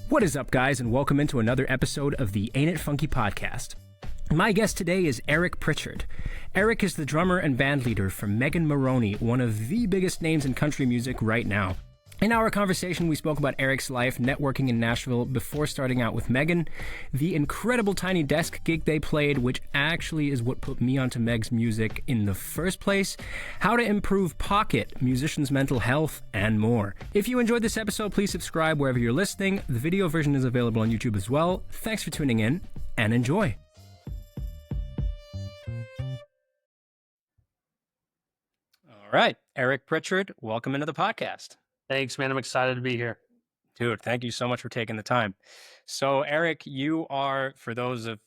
What is up, guys, and welcome into another episode of the Ain't It Funky podcast. My guest today is Eric Pritchard. Eric is the drummer and band leader for Moroney, one of the biggest names in country music right now. In our conversation, we spoke about Eric's life networking in Nashville before starting out with Megan, the incredible Tiny Desk gig they played, which actually is what put me onto Meg's music in the first place, how to improve pocket, musicians' mental health, and more. If you enjoyed this episode, please subscribe wherever you're listening. The video version is available on YouTube as well. Thanks for tuning in, and enjoy. All right, Eric Pritchard, welcome into the podcast. Thanks, man. I'm excited to be here. Dude, thank you so much for taking the time. So, Eric, you are, for those of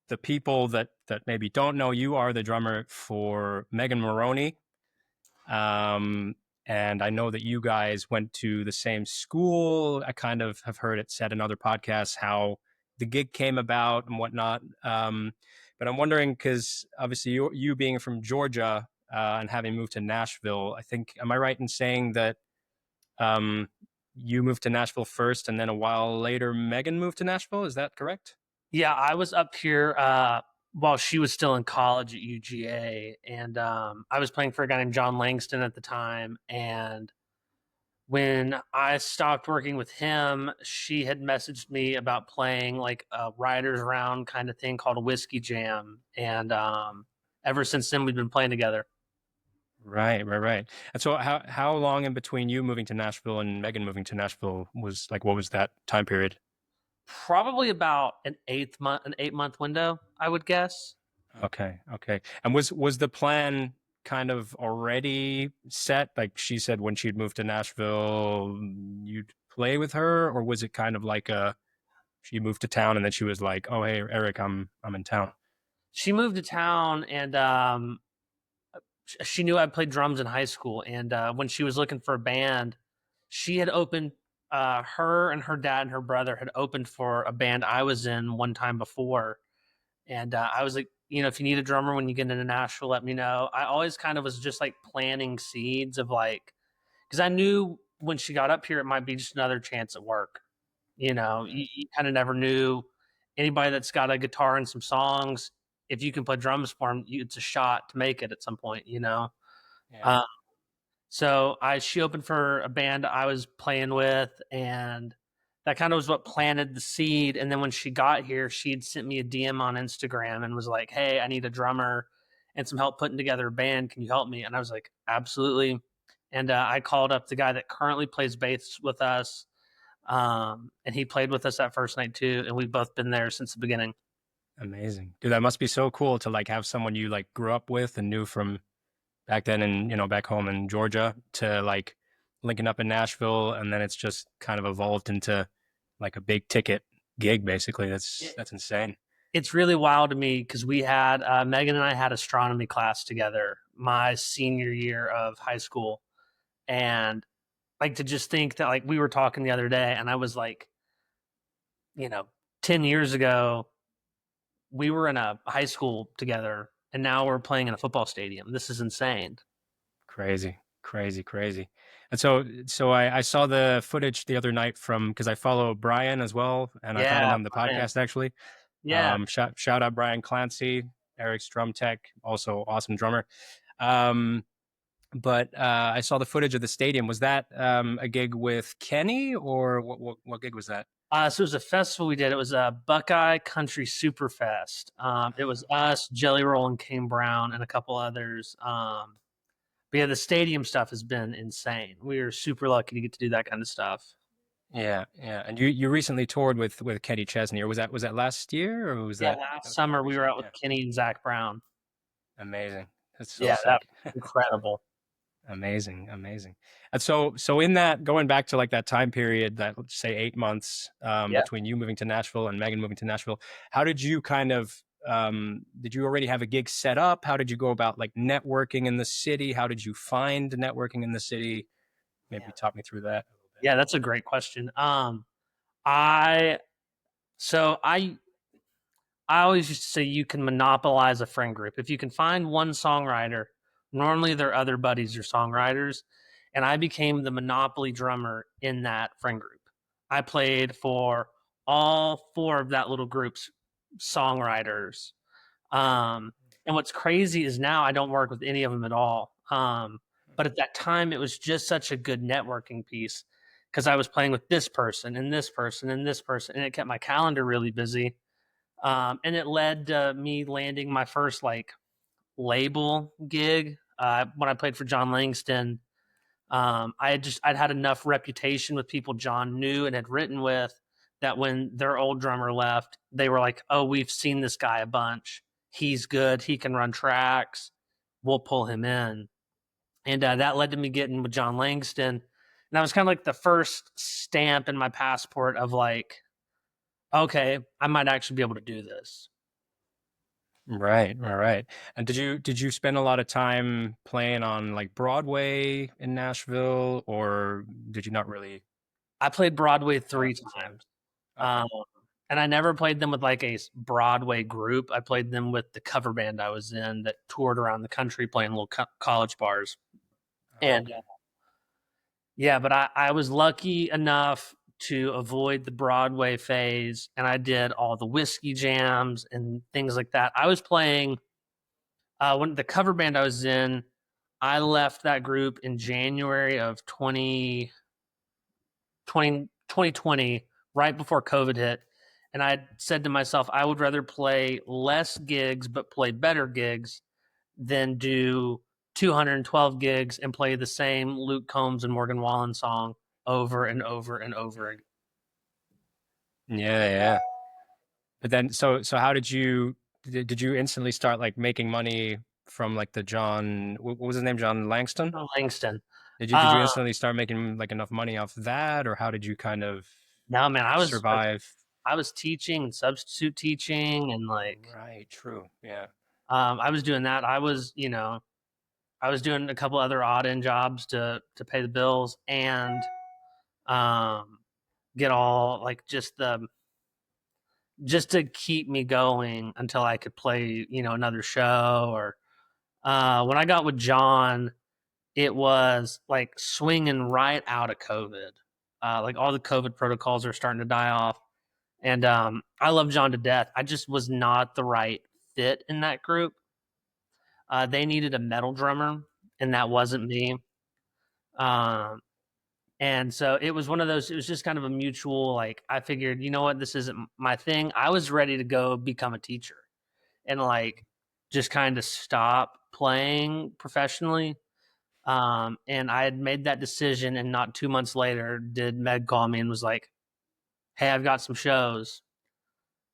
the people that maybe don't know, you are the drummer for Moroney. And I know that you guys went to the same school. I kind of have heard it said in other podcasts how the gig came about and whatnot. But I'm wondering, because obviously you being from Georgia and having moved to Nashville, I think, am I right in saying that you moved to Nashville first, and then a while later, Megan moved to Nashville? Is that correct? Yeah, I was up here while she was still in college at UGA, and I was playing for a guy named John Langston at the time. And when I stopped working with him, she had messaged me about playing like a writers round kind of thing called a Whiskey Jam, and ever since then we've been playing together. Right. And so how long in between you moving to Nashville and Megan moving to Nashville was, like, what was that time period? Probably about an 8-month window, I would guess. Okay. And was the plan kind of already set? Like, she said when she'd moved to Nashville, you'd play with her, or was it kind of like she moved to town and then she was like, "Oh, hey, Eric, I'm in town"? She moved to town, and she knew I played drums in high school, and when she was looking for a band, she had opened, her and her dad and her brother had opened for a band I was in one time before, and I was like, if you need a drummer when you get into Nashville, let me know. I always kind of was just like planting seeds of like, because I knew when she got up here, it might be just another chance at work. You kind of never knew anybody that's got a guitar and some songs. If you can play drums for them, it's a shot to make it at some point, Yeah. So she opened for a band I was playing with, and that kind of was what planted the seed. And then when she got here, she had sent me a DM on Instagram and was like, "Hey, I need a drummer and some help putting together a band. Can you help me?" And I was like, "Absolutely." And I called up the guy that currently plays bass with us, and he played with us that first night too. And we've both been there since the beginning. Amazing. Dude, that must be so cool to like have someone you like grew up with and knew from back then and, back home in Georgia to like linking up in Nashville. And then it's just kind of evolved into like a big ticket gig, basically. That's insane. It's really wild to me because we had, Megan and I had astronomy class together my senior year of high school. And like to just think that like we were talking the other day and I was like, 10 years ago, we were in a high school together, and now we're playing in a football stadium. This is insane. Crazy. And so I saw the footage the other night because I follow Brian as well, and I've had him on the podcast actually. Yeah. Shout out Brian Clancy, Eric's drum tech, also awesome drummer. But I saw the footage of the stadium. Was that a gig with Kenny, or what gig was that? So it was a festival we did. It was a Buckeye Country Superfest. It was us, Jelly Roll, and Kane Brown, and a couple others. But yeah, the stadium stuff has been insane. We are super lucky to get to do that kind of stuff. Yeah. And you recently toured with Kenny Chesney, or was that last year, or was that last summer? We were out with Kenny and Zach Brown. Amazing. That's so sick. That was incredible. Amazing. And so in that, going back to like that time period, that let's say 8 months between you moving to Nashville and Megan moving to Nashville, how did you kind of, did you already have a gig set up? How did you go about like networking in the city? How did you find networking in the city? Maybe talk me through that. Yeah, that's a great question. I always used to say you can monopolize a friend group. If you can find one songwriter, normally their other buddies are songwriters. and I became the monopoly drummer in that friend group. I played for all four of that little group's songwriters. Um, and what's crazy is now I don't work with any of them at all. But at that time, it was just such a good networking piece because I was playing with this person and this person and this person, and it kept my calendar really busy. And it led to me landing my first like label gig when I played for John Langston. I'd had enough reputation with people John knew and had written with that when their old drummer left, they were like, "Oh, we've seen this guy a bunch. He's good. He can run tracks. We'll pull him in." And that led to me getting with John Langston, and that was kind of like the first stamp in my passport of like, okay, I might actually be able to do this. Right, all right. And did you spend a lot of time playing on like Broadway in Nashville, or did you not really I played Broadway have 3 the chance? times. Okay. Um, and I never played them with like a Broadway group. I played them with the cover band I was in that toured around the country playing little college bars. Oh, And okay. yeah, but I was lucky enough to avoid the Broadway phase, and I did all the whiskey jams and things like that. I was playing when the cover band I was in. I left that group in January of 2020, right before COVID hit. And I said to myself, I would rather play less gigs, but play better gigs than do 212 gigs and play the same Luke Combs and Morgan Wallen song over and over and over again. Yeah, yeah. But then, so how did you instantly start like making money from like the John, what was his name, John Langston? Langston. Did you instantly start making like enough money off that, or how did you kind of No, man, survive? I was teaching and substitute teaching and like Right, true. Yeah. I was doing that. I was doing a couple other odd end jobs to pay the bills and um get all like just to keep me going until I could play, another show or when I got with John, it was like swinging right out of COVID. Like all the COVID protocols are starting to die off. And I love John to death. I just was not the right fit in that group. They needed a metal drummer, and that wasn't me. Um, and so it was one of those, it was just kind of a mutual, like, I figured, you know what, this isn't my thing. I was ready to go become a teacher and like just kind of stop playing professionally. And I had made that decision, and not 2 months later, did Meg call me and was like, "Hey, I've got some shows."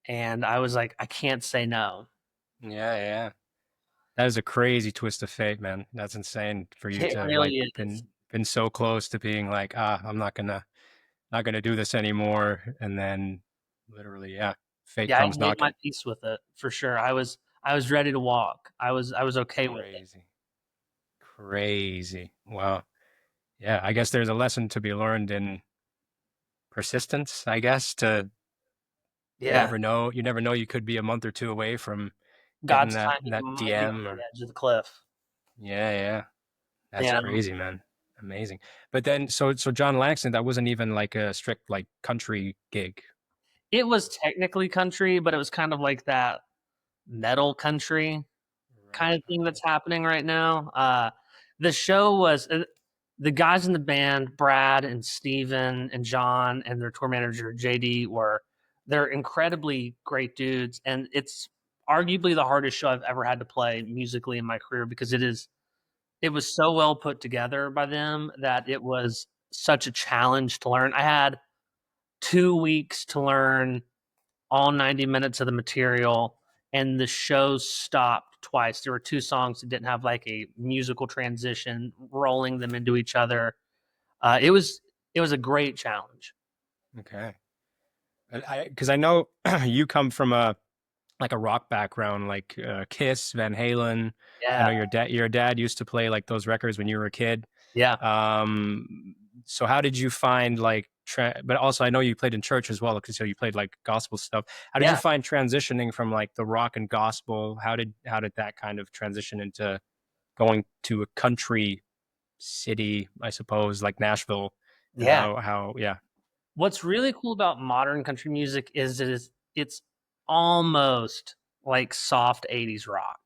And I was like, I can't say no. Yeah, yeah. That is a crazy twist of fate, man. That's insane for you It to have like really is. been so close to being like, I'm not gonna do this anymore, and then literally, yeah, fate Yeah, I comes made my knocking. peace with it for sure. I was ready to walk. I was okay with it. Crazy, crazy. Wow. Yeah, I guess there's a lesson to be learned in persistence, I guess, to Yeah. you never know you could be a month or two away from getting God's that timing might be on DM the or edge of the cliff. yeah, yeah. That's You know, crazy, man. Amazing. But then so John Langston, that wasn't even like a strict like country gig. it was technically country, but it was kind of like that metal country kind Right. of thing Okay. that's happening right now. The show was the guys in the band, Brad and Steven and John and their tour manager JD they're incredibly great dudes, and it's arguably the hardest show I've ever had to play musically in my career because it was so well put together by them that it was such a challenge to learn. I had 2 weeks to learn all 90 minutes of the material, and the show stopped twice. There were two songs that didn't have like a musical transition rolling them into each other. It was a great challenge. Okay. Because I know you come from a like a rock background, like Kiss, Van Halen. I Yeah, know your dad used to play like those records when you were a kid. yeah, So how did you find like but also I know you played in church as well because so you played like gospel stuff. How did you yeah. find transitioning from like the rock and gospel? How did that kind of transition into going to a country city, I suppose, like Nashville, and Yeah. yeah. What's really cool about modern country music is it's almost like soft 80s rock,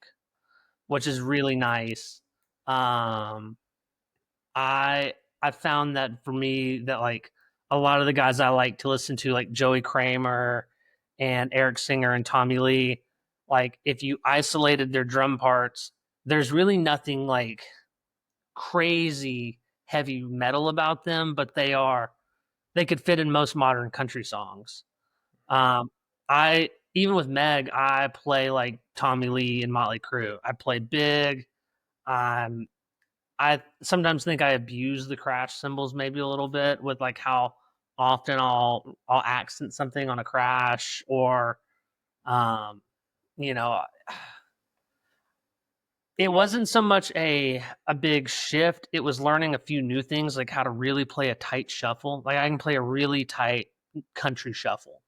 which is really nice. Um, I I found that for me that like a lot of the guys I like to listen to, like Joey Kramer and Eric Singer and Tommy Lee, like if you isolated their drum parts, there's really nothing like crazy heavy metal about them, but they could fit in most modern country songs. I even with Meg, I play like Tommy Lee and Motley Crue. I play big. Um, I sometimes think I abuse the crash cymbals maybe a little bit with like how often I'll accent something on a crash or um, you know, it wasn't so much a big shift. It was learning a few new things like how to really play a tight shuffle. Like I can play a really tight country shuffle,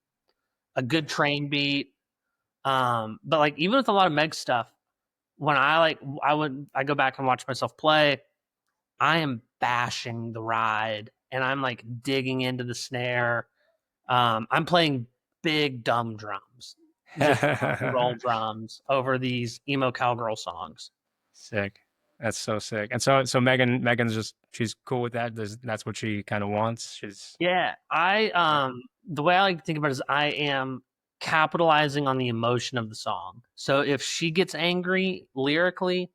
a good train beat. But like even with a lot of Meg stuff, when I go back and watch myself play, I am bashing the ride and I'm like digging into the snare. I'm playing big dumb drums, just rock and roll drums over these emo cowgirl songs. Sick. That's so sick. And so Megan's just she's cool with that. That's what she kind of wants. She's Yeah, I yeah. the way I like to think about it is I am capitalizing on the emotion of the song. So if she gets angry lyrically,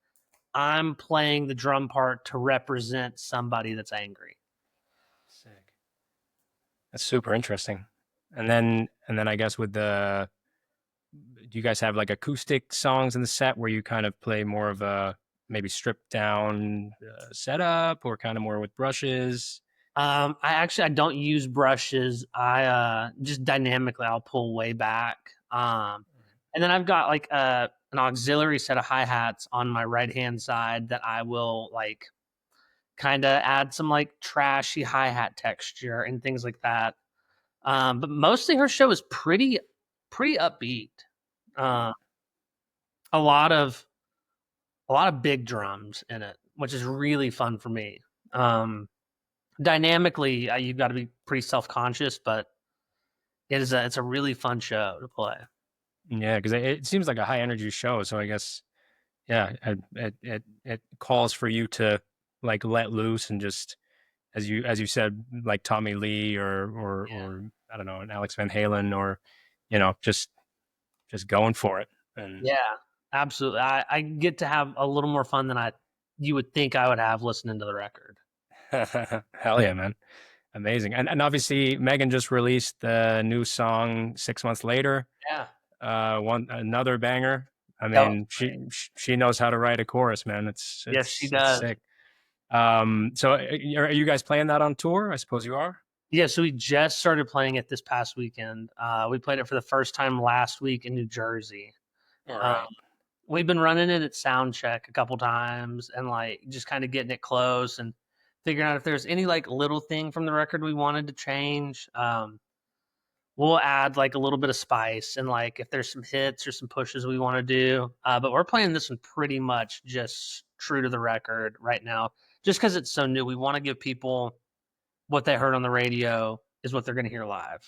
I'm playing the drum part to represent somebody that's angry. Sick. That's super interesting. And then I guess with the do you guys have like acoustic songs in the set where you kind of play more of a maybe stripped down setup or kind of more with brushes? I don't use brushes. I just dynamically I'll pull way back. And then I've got like an auxiliary set of hi-hats on my right hand side that I will like kind of add some like trashy hi-hat texture and things like that. But mostly her show is pretty upbeat. Uh, a lot of a lot of big drums in it, which is really fun for me. Dynamically, you've got to be pretty self conscious, but it's a really fun show to play. Yeah, because it seems like a high energy show. So I guess yeah, it calls for you to like let loose and just as you said, like Tommy Lee Yeah, or I don't know, an Alex Van Halen or just going for it. And yeah, absolutely. I get to have a little more fun than I you would think I would have listening to the record. hell yeah, man. Amazing. And obviously Megan just released the new song 6 months later. Yeah, One another banger. I that was mean, great. she knows how to write a chorus, man. Yes, she It's does. sick. So are you guys playing that on tour? I suppose you are. Yeah, so we just started playing it this past weekend. We played it for the first time last week in New Jersey. All Um, right. we've been running it at sound check a couple times and like just kind of getting it close and figuring out if there's any like little thing from the record we wanted to change. We'll add like a little bit of spice and like if there's some hits or some pushes we want to do. But we're playing this one pretty much just true to the record right now, just because it's so new. We want to give people what they heard on the radio is what they're going to hear live.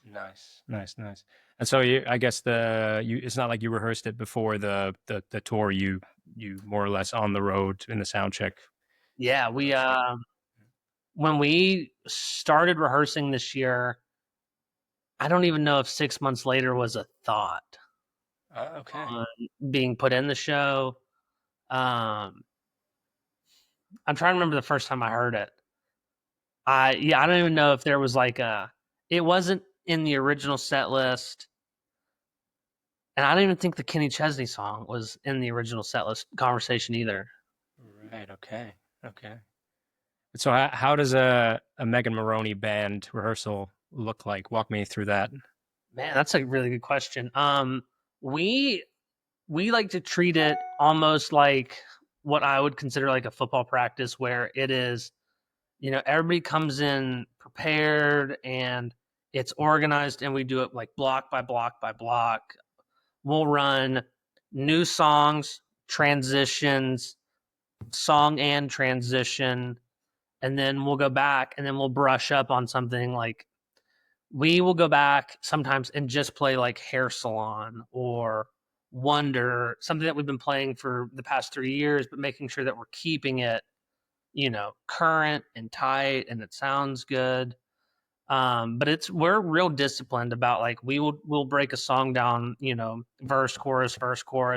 Nice, nice, nice. And so I guess it's not like you rehearsed it before the tour. You more or less on the road in the sound check. Yeah, we Shit. when we started rehearsing this year, I don't even know if 6 months later was a thought Okay. on being put in the show. Um, I'm trying to remember the first time I heard it. I don't even know if there was like it wasn't in the original set list, and I don't even think the Kenny Chesney song was in the original set list conversation either. Right. Okay. Okay. So how does a Megan Moroney band rehearsal look like? Walk me through that. Man, that's a really good question. We we like to treat it almost like what I would consider like a football practice, where it is, everybody comes in prepared and it's organized, and we do it like block by block by block. We'll run new songs, transitions, song and transition, and then we'll go back and then we'll brush up on something. Like we will go back sometimes and just play like Hair Salon or Wonder, something that we've been playing for the past 3 years, but making sure that we're keeping it, current and tight and it sounds good. But we're real disciplined about like we'll break a song down, verse, chorus,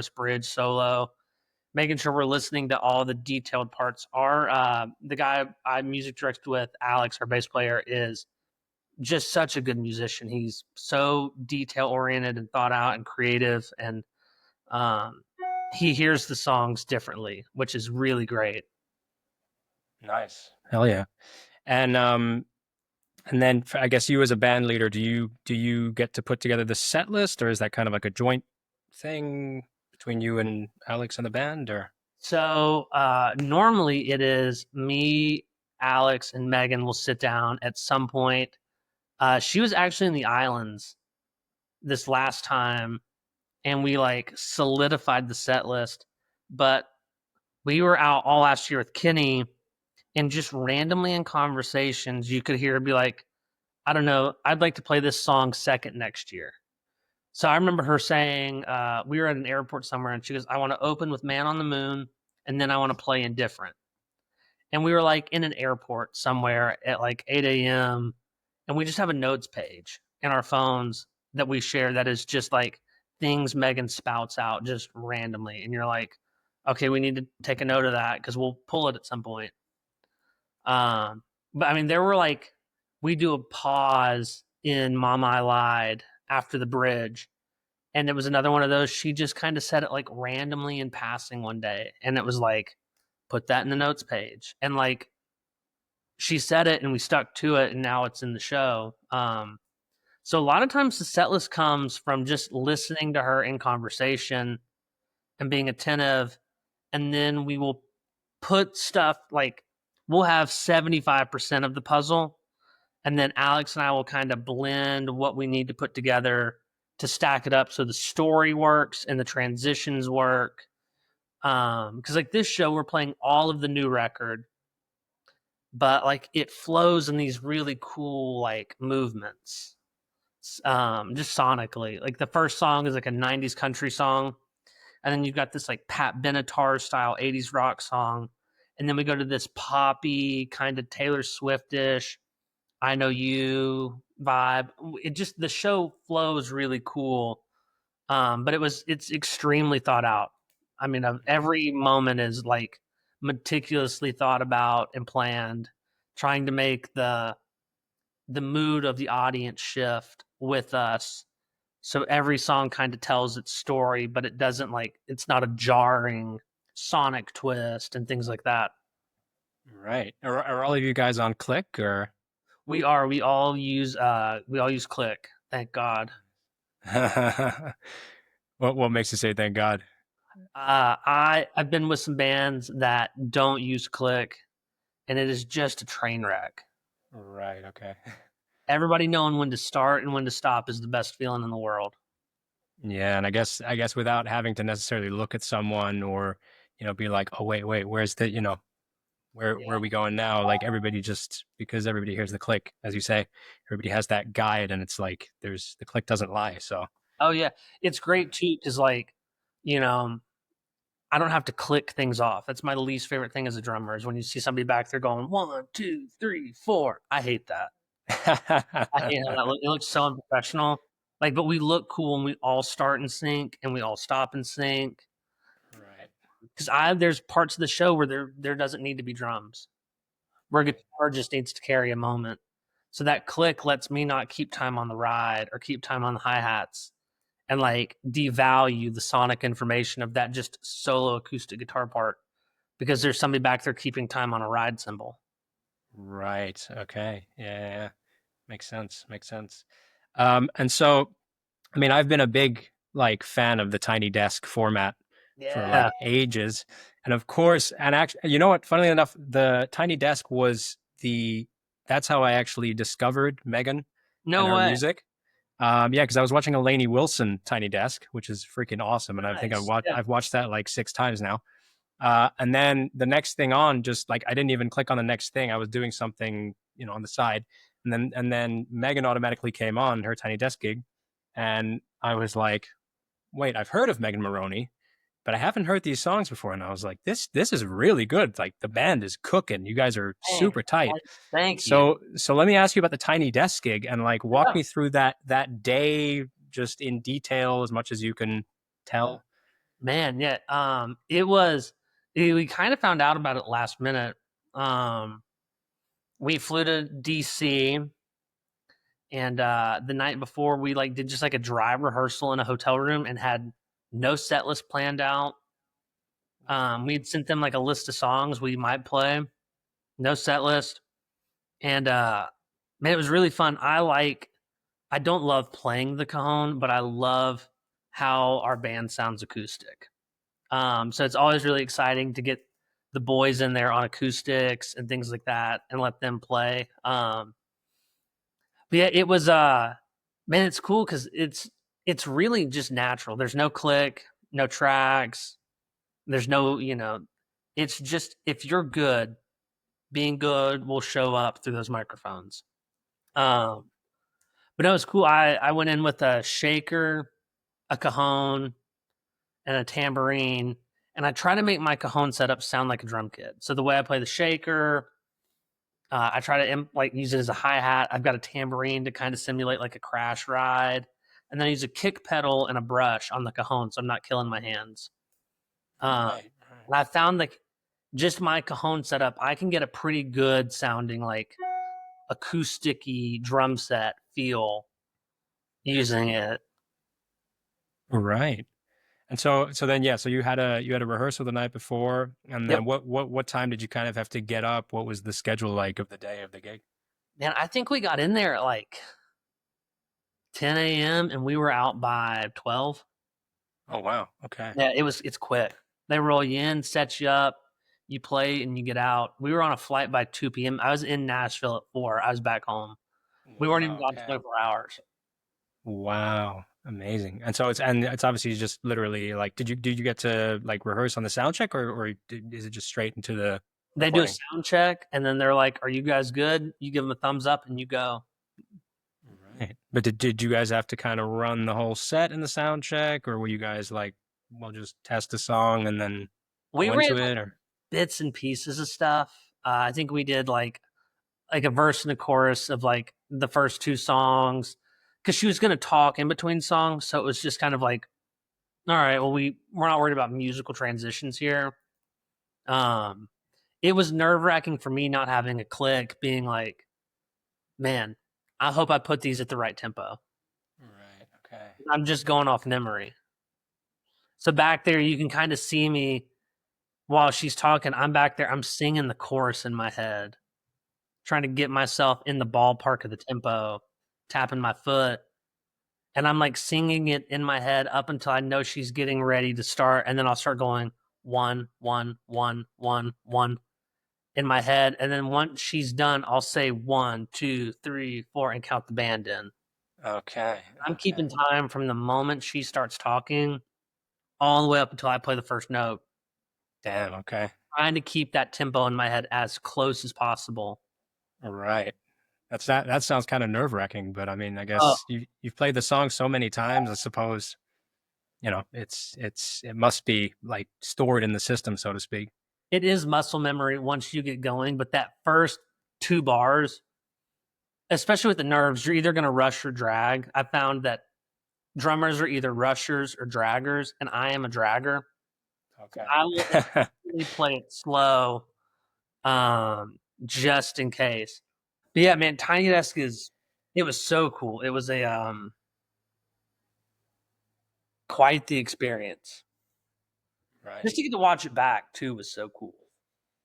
bridge, solo, making sure we're listening to all the detailed parts. The guy I music direct with, Alex, our bass player, is just such a good musician. He's so detail oriented and thought out and creative, and um, he hears the songs differently, which is really great. Nice. Hell yeah. And then I guess you as a band leader, do you get to put together the set list, or is that kind of like a joint thing between you and Alex and the band, or? So normally it is me, Alex, and Megan will sit down at some point. She was actually in the islands this last time, and we like solidified the set list. But we were out all last year with Kenny, and just randomly in conversations, you could hear her be like, I don't know, I'd like to play this song second next year. So I remember her saying, we were at an airport somewhere, and she goes, I want to open with Man on the Moon, and then I want to play Indifferent. And we were like in an airport somewhere at like 8 a.m. And we just have a notes page in our phones that we share that is just like things Megan spouts out just randomly. And you're like, okay, we need to take a note of that because we'll pull it at some point. But I mean, there were like, we do a pause in Mama I Lied after the bridge. And it was another one of those. She just kind of said it like randomly in passing one day. And it was like, put that in the notes page. And like, she said it and we stuck to it. And now it's in the show. So a lot of times the set list comes from just listening to her in conversation and being attentive. And then we will put stuff like, we'll have 75% of the puzzle. And then Alex and I will kind of blend what we need to put together to stack it up so the story works and the transitions work. Because like this show, we're playing all of the new record, but like it flows in these really cool like movements. Just sonically. Like the first song is like a 90s country song, and then you've got this like Pat Benatar style 80s rock song, and then we go to this poppy kind of Taylor Swiftish I Know You vibe. It just the show flows really cool. But it's extremely thought out. I mean, every moment is like meticulously thought about and planned, trying to make the mood of the audience shift with us. So every song kind of tells its story, but it doesn't like it's not a jarring sonic twist and things like that. Right. Are all of you guys on Click, or? We are. We all use Click. Thank God. What makes you say thank God? I've been with some bands that don't use Click, and it is just a train wreck. Right. Okay. Everybody knowing when to start and when to stop is the best feeling in the world. Yeah, and I guess without having to necessarily look at someone or be like, oh wait, where's the where are we going now? Like everybody just because everybody hears the click, as you say, everybody has that guide, and it's like the click doesn't lie. So Oh yeah, it's great too because like, you know, I don't have to click things off. That's my least favorite thing as a drummer is when you see somebody back there going 1, 2, 3, 4. I hate that. I hate how that it looks so unprofessional. Like, but we look cool when we all start in sync and we all stop in sync. right. Because there's parts of the show where there doesn't need to be drums, where guitar just needs to carry a moment. So that click lets me not keep time on the ride or keep time on the hi hats and like devalue the sonic information of that just solo acoustic guitar part because there's somebody back there keeping time on a ride cymbal. Right. Okay. Yeah. Makes sense. Makes sense. And so, I mean, I've been a big like fan of the tiny desk format for like Yeah. ages, and of course, and actually, you know what? Funnily enough, the tiny desk was that's how I actually discovered Megan and No her way. music. Yeah, because I was watching a Lainey Wilson Tiny Desk, which is freaking awesome, and I think Nice. Yeah. I've watched that like 6 times now. And then the next thing on, just like I didn't even click on the next thing. I was doing something, on the side, and then Megan automatically came on her Tiny Desk gig, and I was like, wait, I've heard of Megan Moroney, but I haven't heard these songs before. And I was like, this is really good. Like the band is cooking. You guys are Man, super tight. thank you. So let me ask you about the Tiny Desk gig and like walk Yeah. me through that day just in detail as much as you can tell. Man, yeah. We kind of found out about it last minute. We flew to DC, and the night before we like did just like a dry rehearsal in a hotel room and had no set list planned out. We'd sent them like a list of songs we might play, no set list. And man, it was really fun. I don't love playing the cajon, but I love how our band sounds acoustic. So it's always really exciting to get the boys in there on acoustics and things like that and let them play. But yeah, it was man, it's cool because it's really just natural. There's no click, no tracks, there's no, it's just if you're good, being good will show up through those microphones. Um, but no, it's cool. I went in with a shaker, a cajon, and a tambourine, and I try to make my cajon setup sound like a drum kit. So the way I play the shaker, I try to like use it as a hi hat. I've got a tambourine to kind of simulate like a crash ride, and then I use a kick pedal and a brush on the cajon, so I'm not killing my hands. Right. And I found like just my cajon setup, I can get a pretty good sounding like acousticy drum set feel using it. Right. And so then yeah, so you had a rehearsal the night before, and Yep. then what time did you kind of have to get up? What was the schedule like of the day of the gig? Man, I think we got in there at like 10 a.m. and we were out by 12. Oh wow. Okay. Yeah, it's quick. They roll you in, set you up, you play, and you get out. We were on a flight by 2 p.m. I was in Nashville at 4. I was back home. We weren't even Wow. gone Okay. 24 hours. Wow. Amazing. And it's obviously just literally like did you get to like rehearse on the sound check or is it just straight into the They do a recording? sound check, and then they're like, "Are you guys good?" You give them a thumbs up, and you go. Right. But did you guys have to kind of run the whole set in the sound check, or were you guys like, well, just test the song and then We go ran into it, or? bits and pieces of stuff. I think we did like a verse and a chorus of like the first two songs because she was going to talk in between songs, so it was just kind of like, all right, well we're not worried about musical transitions here. Um, it was nerve wracking for me not having a click, being like, man, I hope I put these at the right tempo. Right. Okay. I'm just going off memory. So back there, you can kind of see me while she's talking. I'm back there. I'm singing the chorus in my head, trying to get myself in the ballpark of the tempo, tapping my foot. And I'm like singing it in my head up until I know she's getting ready to start. And then I'll start going 1, 1, 1, 1, 1 in my head. And then once she's done, I'll say 1, 2, 3, 4 and count the band in. Okay. I'm Okay. keeping time from the moment she starts talking all the way up until I play the first note, Damn. Okay. trying to keep that tempo in my head as close as possible. All right. That sounds kind of nerve-wracking, but I mean, I Oh, guess you've played the song so many times, I suppose, it must be like stored in the system, so to speak. it is muscle memory once you get going, but that first two bars, especially with the nerves, you're either going to rush or drag. I found that drummers are either rushers or draggers, and I am a dragger. Okay. I will intentionally play it slow, just in case. But yeah, man, Tiny Desk it was so cool. It was a quite the experience. Right. Just to get to watch it back too was so cool.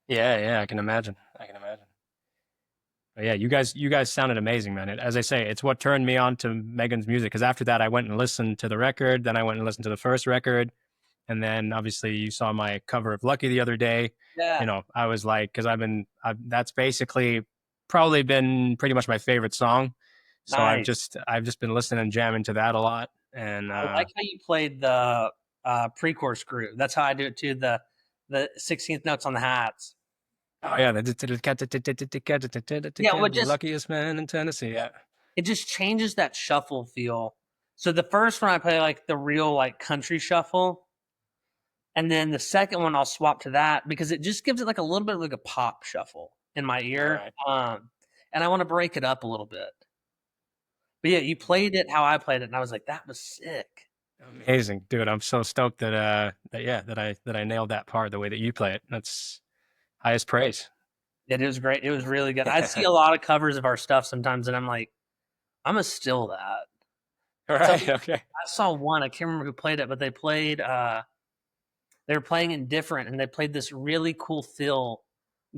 Yeah, yeah, I can imagine. I can imagine. But yeah, you guys sounded amazing, man. As I say, it's what turned me on to Megan's music. Because after that, I went and listened to the record. Then I went and listened to the first record, and then obviously you saw my cover of Lucky the other day. Yeah, I was like, because that's basically probably been pretty much my favorite song. So nice. I've just been listening and jamming to that a lot. And I like how you played the pre-chorus groove. That's how I do it too. the 16th notes on the hats. Oh yeah, Yeah, well, the luckiest man in Tennessee. Yeah. it just changes that shuffle feel. So the first one I play like the real like country shuffle, and then the second one I'll swap to that because it just gives it like a little bit of like a pop shuffle in my ear. Right. And I want to break it up a little bit. But yeah, you played it how I played it, and I was like, that was sick. Amazing, dude. I'm so stoked that I nailed that part the way that you play it. That's highest praise. It was great. It was really good. I see a lot of covers of our stuff sometimes, and I'm like, I'm gonna steal that. All So right. Okay. I saw one. I can't remember who played it, but they played. They were playing it different, and they played this really cool fill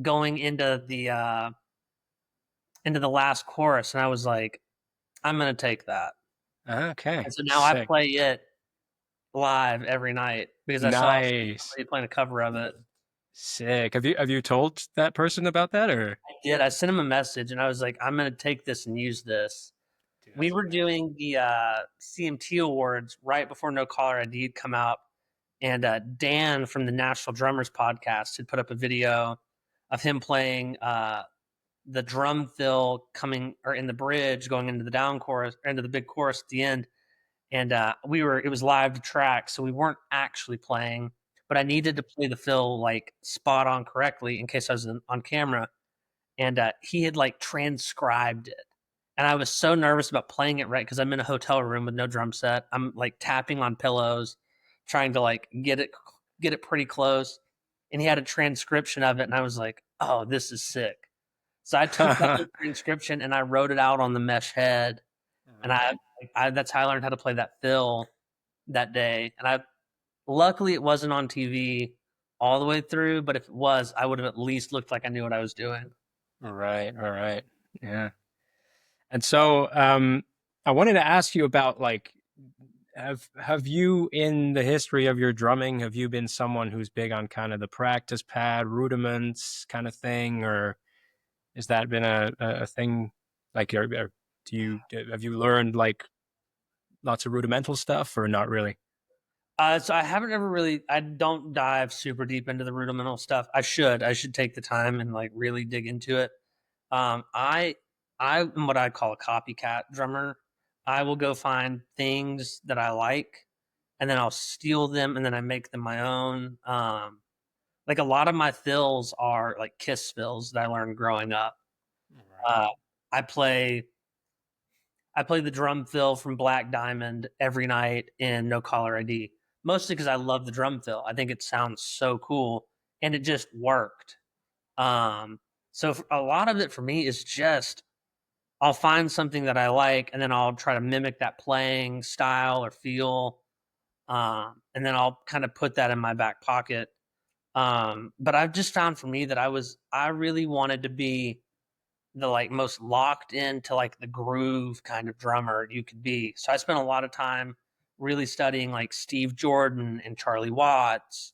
going into the last chorus, and I was like, I'm gonna take that. Okay. And so now I Sick. play it live every night because I saw Nice. somebody playing a cover of it. Sick. Have you told that person about that or? I did. I sent him a message, and I was like, I'm gonna take this and use this. Dude, We that's were amazing. doing the CMT awards right before No Caller ID had come out, and Dan from the National Drummers podcast had put up a video of him playing the drum fill coming or in the bridge going into the down chorus or into the big chorus at the end. And it was live to track, so we weren't actually playing, but I needed to play the fill like spot on correctly in case I was on camera. And he had like transcribed it. And I was so nervous about playing it right because I'm in a hotel room with no drum set. I'm like tapping on pillows, trying to like get it pretty close. And he had a transcription of it, and I was like, "Oh, this is sick." So I took that transcription and I wrote it out on the mesh head, and Okay. I that's how I learned how to play that fill that day. And luckily it wasn't on TV all the way through, but if it was, I would have at least looked like I knew what I was doing. All right. All right. Yeah. And so, I wanted to ask you about like, have you in the history of your drumming, have you been someone who's big on kind of the practice pad rudiments kind of thing, or has that been a thing? Like, have you learned like lots of rudimental stuff, or not really? So I haven't ever really. I don't dive super deep into the rudimental stuff. I should. I should take the time and like really dig into it. Um, I I'm what I call a copycat drummer. I will go find things that I like, and then I'll steal them, and then I make them my own. Like a lot of my fills are like Kiss fills that I learned growing up. Right. Uh, I play I play the drum fill from Black Diamond every night in No Caller ID, mostly because I love the drum fill. I think it sounds so cool, and it just worked. Um, so a lot of it for me is just I'll find something that I like, and then I'll try to mimic that playing style or feel, and then I'll kind of put that in my back pocket. But I've just found for me that I really wanted to be the like most locked into like the groove kind of drummer you could be. So I spent a lot of time really studying like Steve Jordan and Charlie Watts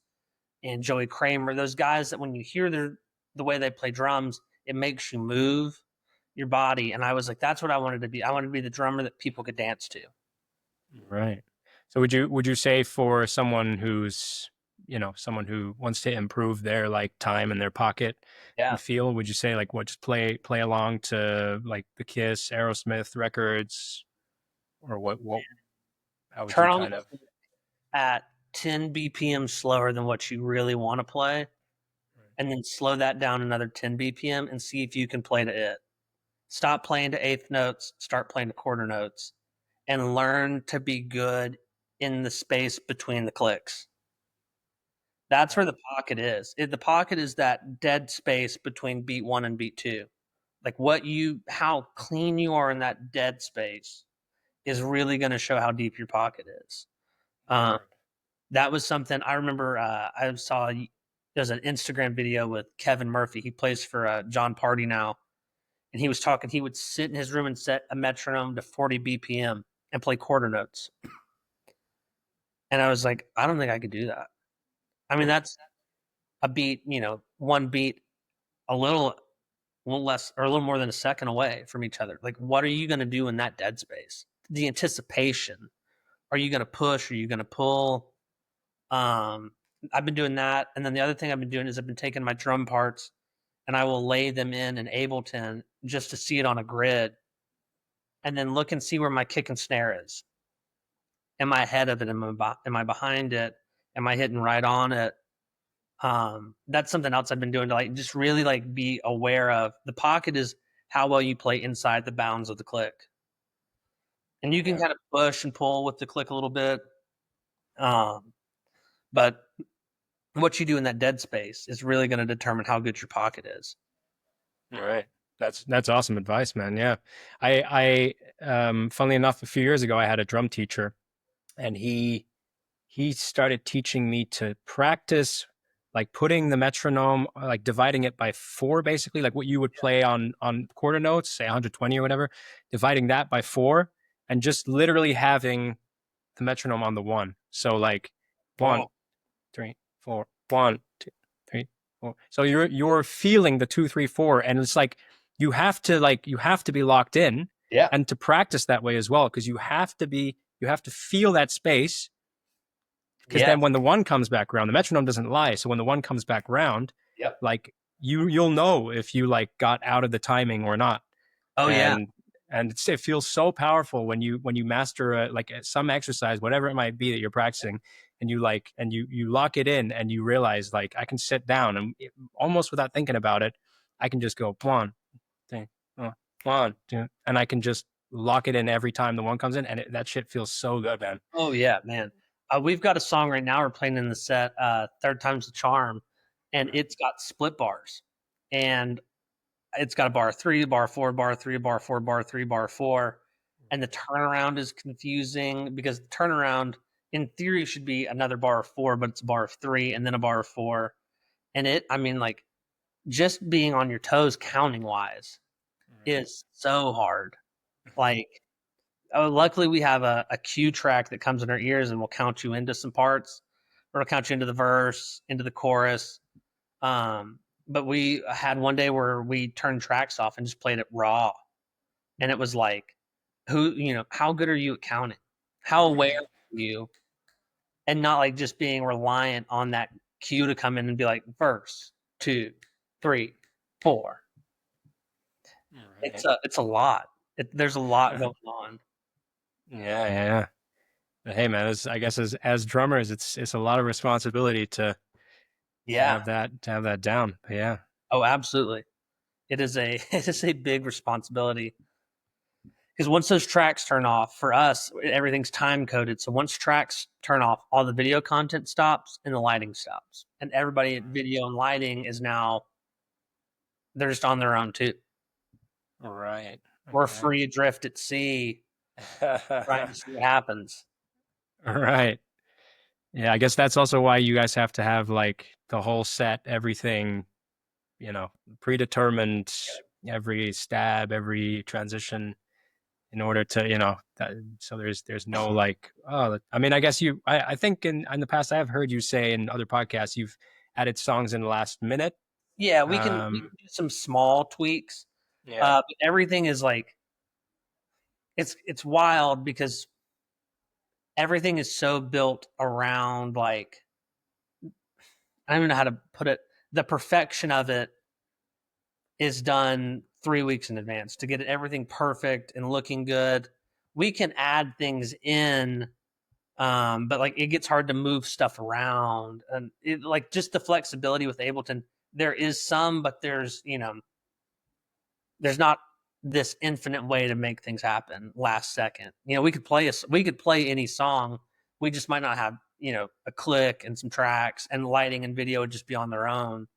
and Joey Kramer, those guys that when you hear the way they play drums, it makes you move your body. And I was like, that's what I wanted to be. I wanted to be the drummer that people could dance to. Right. So would you say for someone who's, someone who wants to improve their like time in their pocket Yeah. and feel, would you say like what just play along to like the Kiss, Aerosmith records, or what how would Turn you on kind of at 10 BPM slower than what you really want to play, and then slow that down another 10 BPM and see if you can play to it. Stop playing to eighth notes, start playing to quarter notes, and learn to be good in the space between the clicks. That's where the pocket is. The pocket is that dead space between beat one and beat two. Like how clean you are in that dead space is really going to show how deep your pocket is. Um, Word. that was something I remember. I saw there's an Instagram video with Kevin Murphy. He plays for John Party now, and he was talking. He would sit in his room and set a metronome to 40 BPM and play quarter notes. And I was like, I don't think I could do that. I mean, that's a beat, one beat, a little less or a little more than a second away from each other. Like, what are you going to do in that dead space? The anticipation. Are you going to push? Are you going to pull? I've been doing that, and then the other thing I've been doing is I've been taking my drum parts and I will lay them in Ableton just to see it on a grid, and then look and see where my kick and snare is. Am I ahead of it? Am I behind it? Am I hitting right on it? That's something else I've been doing to like just really like be aware of. The pocket is how well you play inside the bounds of the click, and you can kind of push and pull with the click a little bit. But what you do in that dead space is really going to determine how good your pocket is. All right. That's awesome advice, man. Yeah. I funnily enough, a few years ago, I had a drum teacher, and he started teaching me to practice like putting the metronome, like dividing it by 4, basically, like what you would play on quarter notes, say 120 or whatever, dividing that by 4, and just literally having the metronome on the 1. So like 1, 3, 4, 1, 2, 3, 4. So you're feeling the 2, 3, 4, and it's like you have to be locked in, Yeah. and to practice that way as well, because you have to feel that space. Because then when the 1 comes back around, the metronome doesn't lie. So when the 1 comes back around, like you'll know if you like got out of the timing or not. Oh, and it feels so powerful when you master like some exercise, whatever it might be that you're practicing, and you lock it in, and you realize like I can sit down and almost without thinking about it, I can just go 1, 2, 1, 2, and I can just lock it in every time the 1 comes in, and that shit feels so good, man. Oh yeah, man. We've got a song right now we're playing in the set, Third Time's the Charm, and it's got split bars. And it's got a bar 3, bar 4, bar 3, bar 4, bar 3, bar 4. And the turnaround is confusing because the turnaround in theory should be another bar of 4, but it's a bar of 3 and then a bar of 4. And I mean, like, just being on your toes counting wise is so hard. Like, luckily we have a cue track that comes in our ears and will count you into some parts, or it'll count you into the verse, into the chorus. But we had one day where we turned tracks off and just played it raw, and it was like, how good are you at counting? How aware are you? And not like just being reliant on that cue to come in and be like verse 2, 3, 4. Right. It's a lot. There's a lot going on. Yeah. But hey, man, I guess as drummers, it's a lot of responsibility to have that down. But yeah. Oh, absolutely. It is a big responsibility, because once those tracks turn off, for us, everything's time coded. So once tracks turn off, all the video content stops and the lighting stops, and everybody at video and lighting is now, they're just on their own too. Right. We're free adrift at sea, trying to see what happens. Right. Yeah, I guess that's also why you guys have to have like the whole set, everything, predetermined, every stab, every transition, in order to, so there's no like, I mean, I guess I think in the past I've heard you say in other podcasts you've added songs in the last minute. Yeah, we can do some small tweaks. Yeah. But everything is like, it's wild because everything is so built around, like, I don't even know how to put it. The perfection of it is done 3 weeks in advance to get everything perfect and looking good. We can add things in, but like it gets hard to move stuff around, and like just the flexibility with Ableton. There is some, but there's not this infinite way to make things happen last second. We could play any song. We just might not have a click and some tracks, and lighting and video would just be on their own.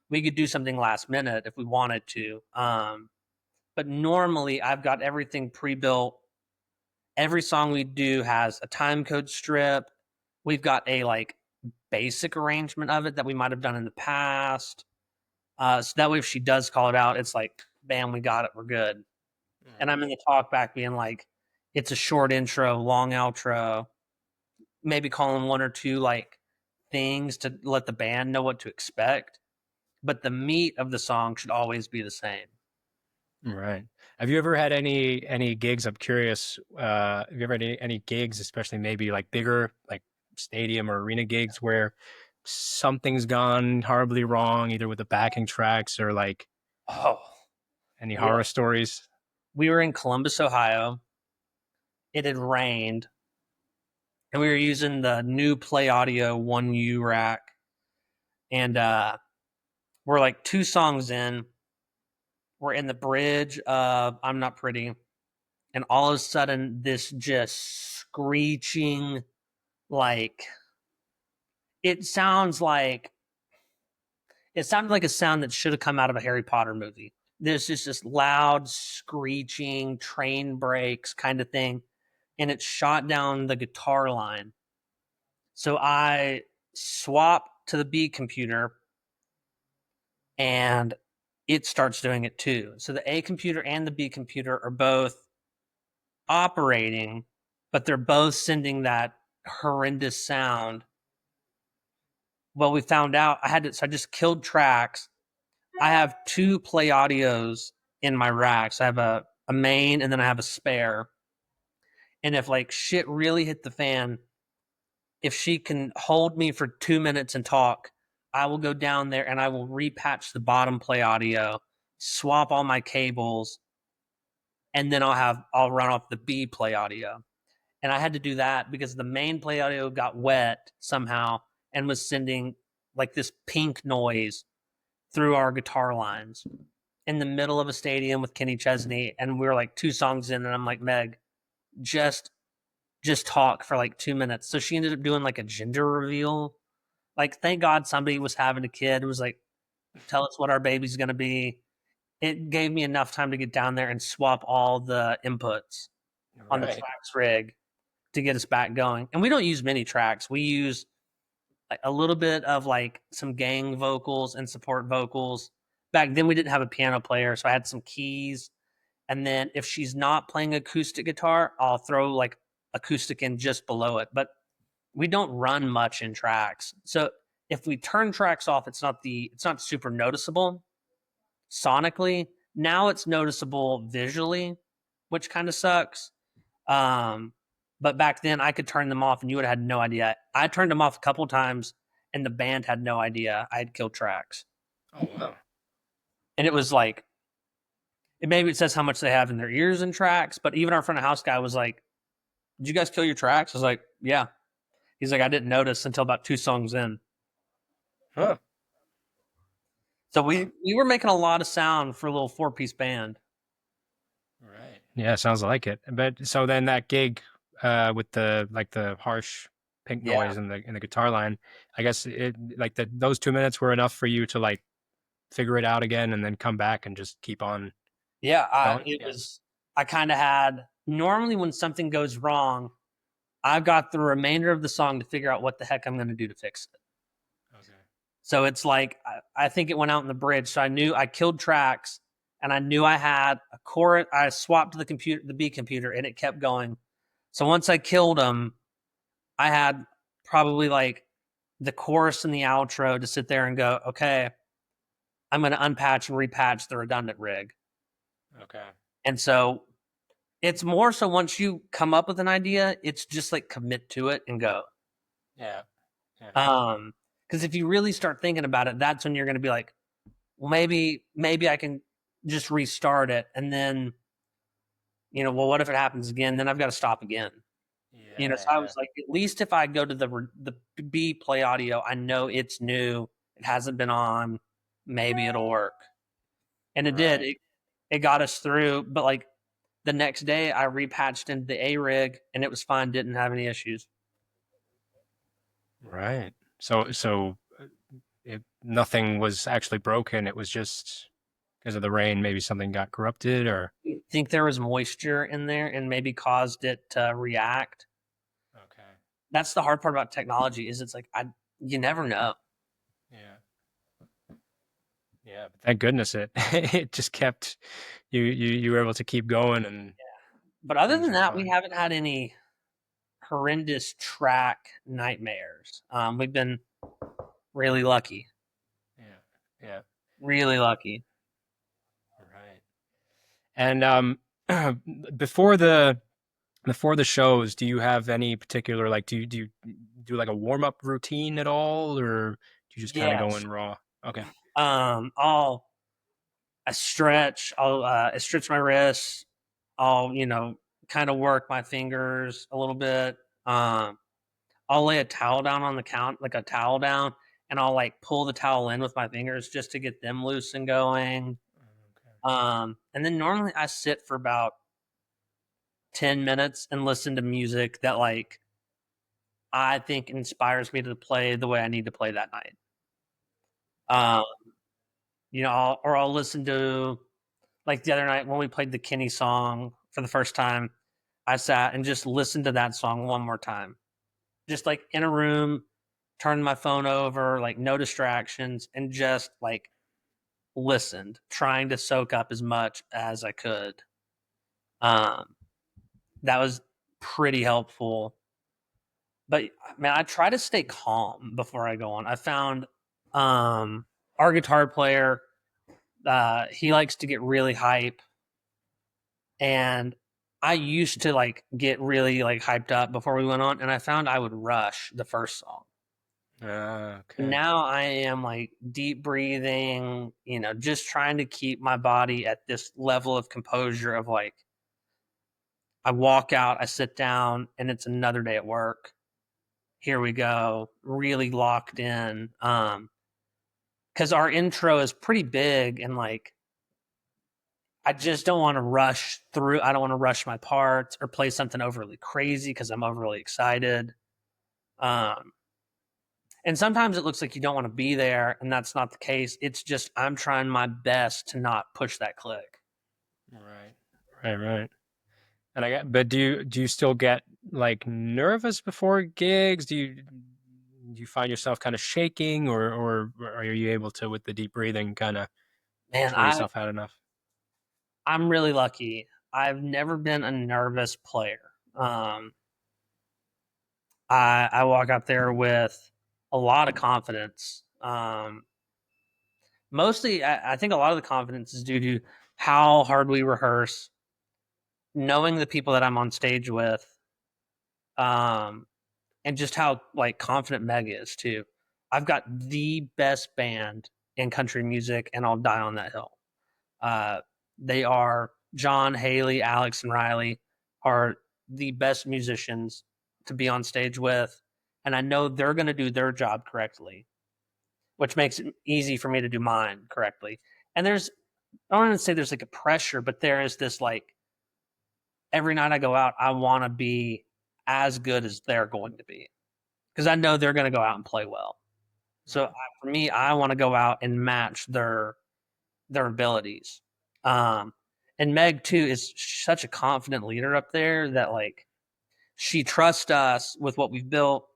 We could do something last minute if we wanted to. But normally I've got everything pre-built. Every song we do has a time code strip. We've got a like basic arrangement of it that we might have done in the past. So that way if she does call it out, it's like, bam, we got it, we're good. And I'm in the talk back being like, it's a short intro, long outro, maybe calling 1 or 2 like things to let the band know what to expect. But the meat of the song should always be the same. Right. Have you ever had any gigs? I'm curious. Have you ever had any gigs, especially maybe like bigger, like stadium or arena gigs, where something's gone horribly wrong, either with the backing tracks or like Oh, any yeah. horror stories? We were in Columbus, Ohio. It had rained, and we were using the new Play Audio 1U rack. And we're like 2 songs in. We're in the bridge of I'm Not Pretty. And all of a sudden, this just screeching, like, it sounds like it sounded like a sound that should have come out of a Harry Potter movie. There's just this loud screeching train brakes kind of thing, and it shot down the guitar line. So I swap to the B computer, and it starts doing it too. So the A computer and the B computer are both operating, but they're both sending that horrendous sound. Well, we found out so I just killed tracks. I have 2 Play Audios in my racks. I have a main and then I have a spare. And if like shit really hit the fan, if she can hold me for 2 minutes and talk, I will go down there and I will repatch the bottom Play Audio, swap all my cables, and then I'll run off the B Play Audio. And I had to do that because the main Play Audio got wet somehow and was sending like this pink noise through our guitar lines in the middle of a stadium with Kenny Chesney. And we were like 2 songs in, and I'm like, Meg, just talk for like 2 minutes. So she ended up doing like a gender reveal. Like, thank God somebody was having a kid. It was like, tell us what our baby's going to be. It gave me enough time to get down there and swap all the inputs on the tracks rig to get us back going. And we don't use many tracks. We use like a little bit of like some gang vocals and support vocals. Back then we didn't have a piano player, so I had some keys. And then if she's not playing acoustic guitar, I'll throw like acoustic in just below it. But we don't run much in tracks. So if we turn tracks off, it's not super noticeable sonically. Now it's noticeable visually, which kind of sucks. But back then I could turn them off and you would have had no idea. I turned them off a couple times and the band had no idea I had killed tracks. Oh wow. And it was like, it says how much they have in their ears and tracks, but even our front of house guy was like, "Did you guys kill your tracks?" I was like, "Yeah." He's like, "I didn't notice until about 2 songs in." Huh. So we were making a lot of sound for a little 4-piece band. Right. Yeah, sounds like it. But so then that gig with the harsh pink noise in the guitar line, I guess those 2 minutes were enough for you to like figure it out again and then come back and just keep on going? I kind of had, normally when something goes wrong, I've got the remainder of the song to figure out what the heck I'm going to do to fix it. Okay. So it's like, I think it went out in the bridge. So I knew I killed tracks and I knew I had a chorus. I swapped to the B computer and it kept going. So once I killed them, I had probably like the chorus and the outro to sit there and go, okay, I'm going to unpatch and repatch the redundant rig. Okay. And so it's more so once you come up with an idea, it's just like commit to it and go. Yeah. Because if you really start thinking about it, that's when you're going to be like, well, maybe I can just restart it. And then, well, what if it happens again? Then I've got to stop again. Yeah. So I was like, at least if I go to the B Play Audio, I know it's new. It hasn't been on. Maybe it'll work. And it did. It got us through. But like the next day, I repatched into the A rig and it was fine. Didn't have any issues. Right. So nothing was actually broken. It was just because of the rain. Maybe something got corrupted, or I think there was moisture in there and maybe caused it to react. okay. That's the hard part about technology is it's like you never know. Yeah, but thank goodness it just kept you were able to keep going and. But other than that, we haven't had any horrendous track nightmares. We've been really lucky. Yeah. Really lucky. Right. And before the before the shows, do you have any particular like do you do like a warm up routine at all, or do you just kind of go Yes. in raw? Okay. I'll I stretch. I stretch my wrists. I'll kind of work my fingers a little bit. Um, I'll lay a towel down on the count, like a towel down, and I'll like pull the towel in with my fingers just to get them loose and going. And then normally I sit for about 10 minutes and listen to music that like I think inspires me to play the way I need to play that night. Um, I'll listen to like the other night when we played the Kenny song for the first time. I sat and just listened to that song one more time, just like in a room, turned my phone over, like no distractions, and just like listened, trying to soak up as much as I could. Um, that was pretty helpful. But man, I try to stay calm before I go on. I found our guitar player, he likes to get really hype, and I used to like get really like hyped up before we went on, and I found I would rush the first song. Okay. Now I am like deep breathing, just trying to keep my body at this level of composure of like I walk out, I sit down, and it's another day at work. Here we go, really locked in. Because our intro is pretty big, and like I just don't want to rush through. I don't want to rush my parts or play something overly crazy because I'm overly excited. Um, and sometimes it looks like you don't want to be there, and that's not the case. It's just I'm trying my best to not push that click. Right. Right. And but do you still get like nervous before gigs? Do you find yourself kind of shaking, or are you able to, with the deep breathing, kind of Man, pull yourself out enough? I'm really lucky. I've never been a nervous player. Um, I walk out there with a lot of confidence. Mostly, I think a lot of the confidence is due to how hard we rehearse, knowing the people that I'm on stage with, um, and just how like confident Meg is too. I've got the best band in country music, and I'll die on that hill. Uh, they are John, Haley, Alex, and Riley are the best musicians to be on stage with, and I know they're going to do their job correctly, which makes it easy for me to do mine correctly. And I don't want to say there's like a pressure, but there is this like every night I go out, I want to be as good as they're going to be because I know they're going to go out and play well. So for me, I want to go out and match their abilities. Um, and Meg too is such a confident leader up there that like she trusts us with what we've built,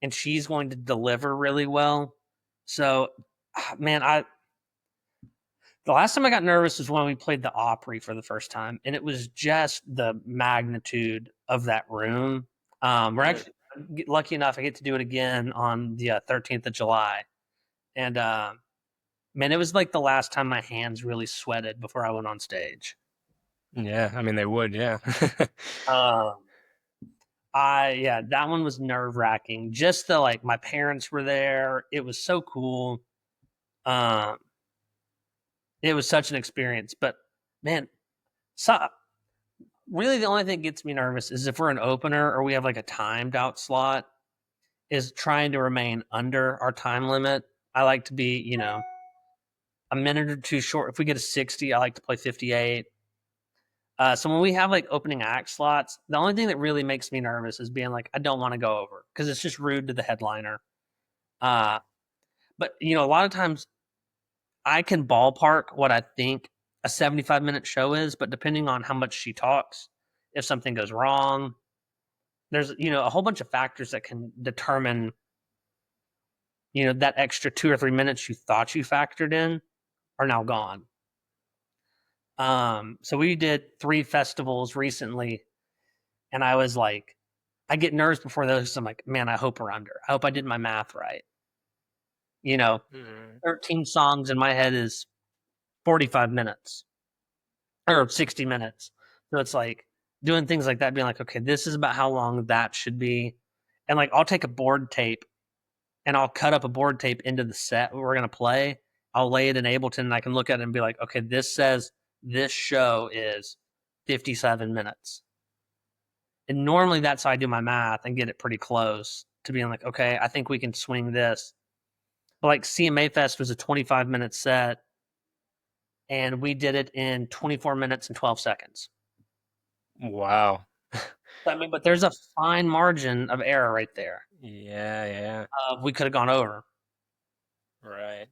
and she's going to deliver really well. So, man, I the last time I got nervous was when we played the Opry for the first time, and it was just the magnitude of that room. We're actually lucky enough I get to do it again on the 13th of July, and man, it was like the last time my hands really sweated before I went on stage. Yeah, I mean they would. Yeah. Um, that one was nerve wracking. Just the like, my parents were there. It was so cool. Um, it was such an experience. But man, so really the only thing that gets me nervous is if we're an opener or we have like a timed out slot. Is trying to remain under our time limit. I like to be, a minute or two short. If we get a 60, I like to play 58. So when we have like opening act slots, the only thing that really makes me nervous is being like, I don't want to go over because it's just rude to the headliner. Uh, but a lot of times I can ballpark what I think a 75-minute show is, but depending on how much she talks, if something goes wrong, there's a whole bunch of factors that can determine that extra 2 or 3 minutes you thought you factored in are now gone. So we did 3 festivals recently, and I was like, I get nervous before those. I'm like, man, I hope we're under. I hope I did my math right. Mhm. 13 songs in my head is 45 minutes or 60 minutes. So it's like, doing things like that, being like, okay, this is about how long that should be. And like, I'll take a board tape and I'll cut up a board tape into the set we're going to play. I'll lay it in Ableton and I can look at it and be like, okay, this says this show is 57 minutes. And normally that's how I do my math and get it pretty close to being like, okay, I think we can swing this. But like CMA Fest was a 25-minute set and we did it in 24 minutes and 12 seconds. Wow. I mean, but there's a fine margin of error right there. Yeah. We could have gone over. Right.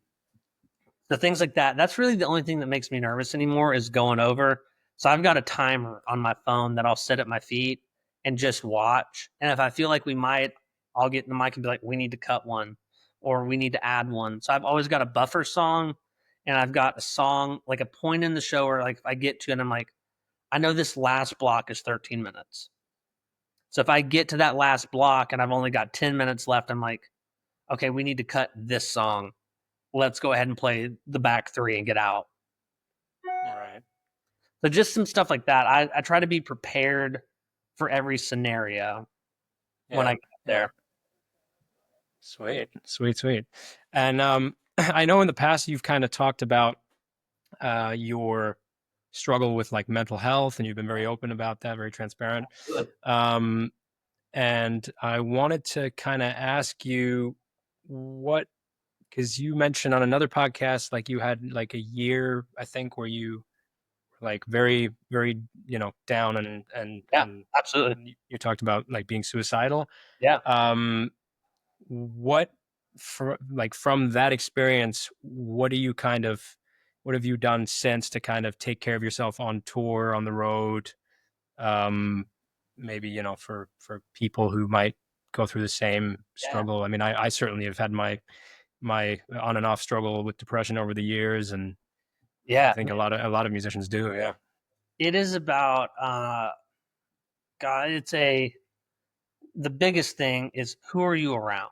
The things like that, that's really the only thing that makes me nervous anymore is going over. So I've got a timer on my phone that I'll set at my feet and just watch. And if I feel like we might, I'll get in the mic and be like, we need to cut one or we need to add one. So I've always got a buffer song and I've got a song, like a point in the show where like if I get to it, I'm like, I know this last block is 13 minutes. So if I get to that last block and I've only got 10 minutes left, I'm like, okay, we need to cut this song. Let's go ahead and play the back three and get out. All right. So just some stuff like that. I try to be prepared for every scenario when I get there. Sweet. And I know in the past you've kind of talked about your struggle with like mental health, and you've been very open about that, very transparent. And I wanted to kind of ask you because you mentioned on another podcast, like you had like a year, I think, where you were like very, very, down and Absolutely. you talked about like being suicidal. Yeah. What from that experience, what have you done since to kind of take care of yourself on tour, on the road? Maybe, for people who might go through the same struggle. Yeah. I mean, I certainly have had my on and off struggle with depression over the years. And I think a lot of musicians do. Yeah. It is about, God, the biggest thing is who are you around?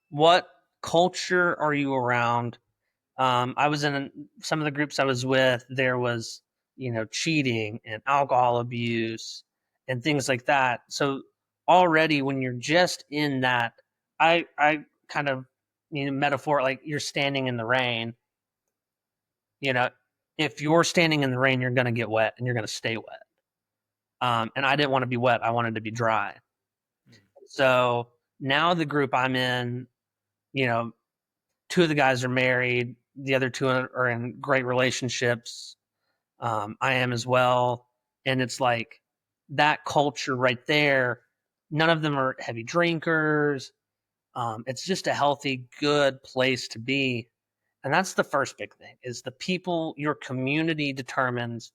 What culture are you around? I was in some of the groups I was with, there was, cheating and alcohol abuse and things like that. So already when you're just in that, I kind of, metaphor, like you're standing in the rain, if you're standing in the rain, you're going to get wet and you're going to stay wet. And I didn't want to be wet. I wanted to be dry. So now the group I'm in, two of the guys are married. The other two are in great relationships. I am as well. And it's like that culture right there. None of them are heavy drinkers. It's just a healthy, good place to be. And that's the first big thing is the people, your community determines